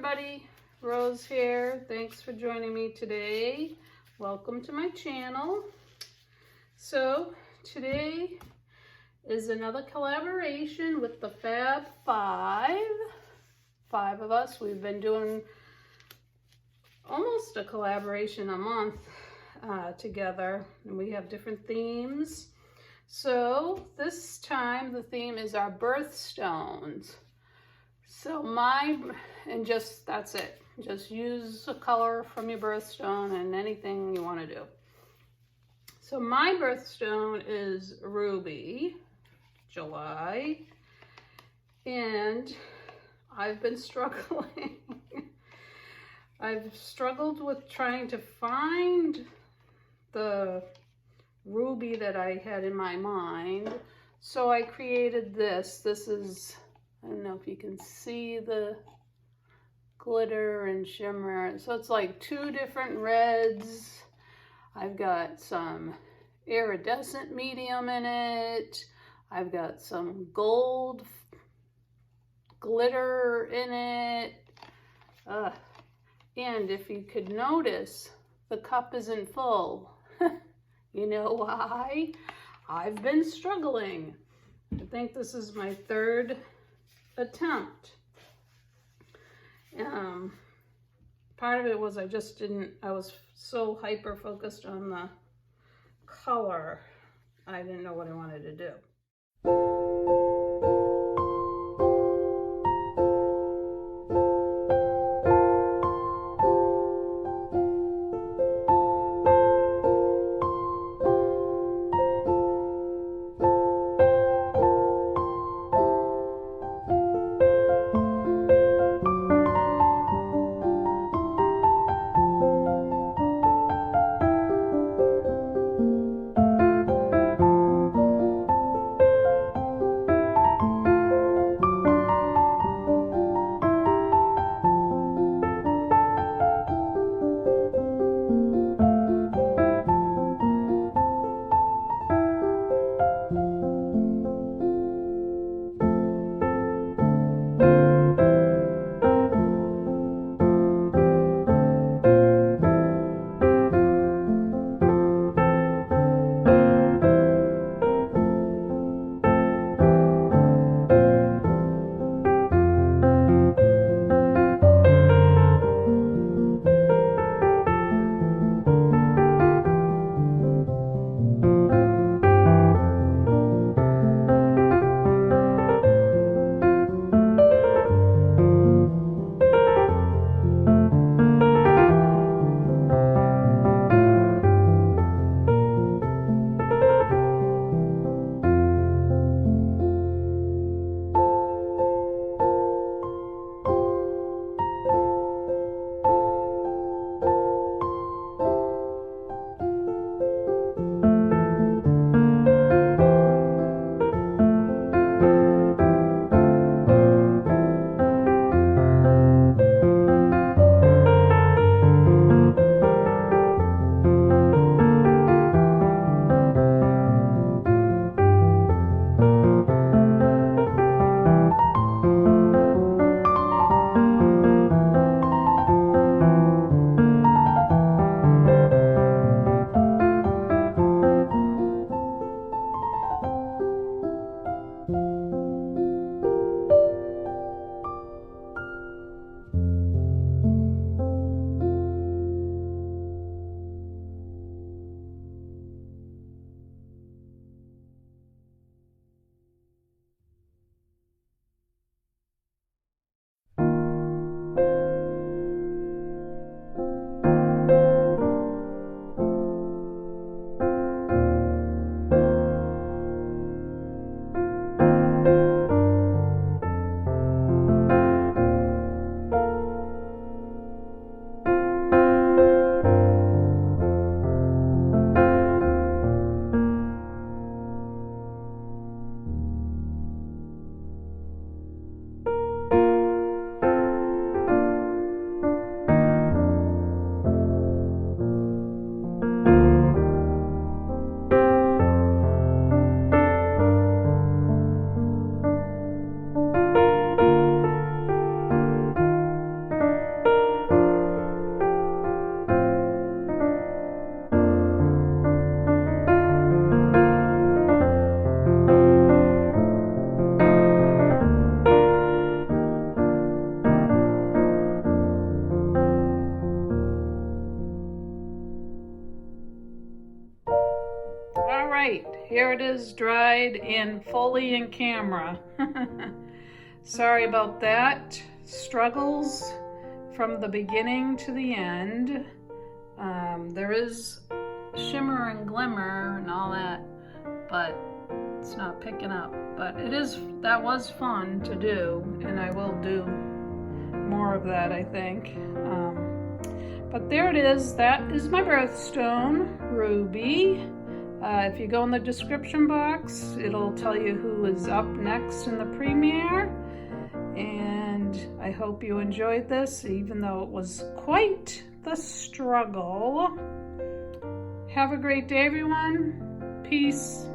everybody, Rose here. Thanks for joining me today. Welcome to my channel. So today is another collaboration with the Fab Five. Five of us. We've been doing almost a collaboration a month together, and we have different themes. So this time the theme is our birthstones. So that's it. Just use a color from your birthstone and anything you want to do. So my birthstone is Ruby, July, and I've been struggling. I've struggled with trying to find the ruby that I had in my mind. So I created this. This is, I don't know if you can see the glitter and shimmer. So it's like two different reds. I've got some iridescent medium in it. I've got some gold glitter in it. And if you could notice, the cup isn't full. You know why? I've been struggling. I think this is my third attempt. Part of it was I was so hyper focused on the color, I didn't know what I wanted to do. there it is, dried and fully in camera. Sorry about that. Struggles from the beginning to the end. There is shimmer and glimmer and all that, but it's not picking up. But that was fun to do, and I will do more of that, I think. But there it is. That is my birthstone, Ruby. If you go in the description box, it'll tell you who is up next in the premiere. And I hope you enjoyed this, even though it was quite the struggle. Have a great day, everyone. Peace.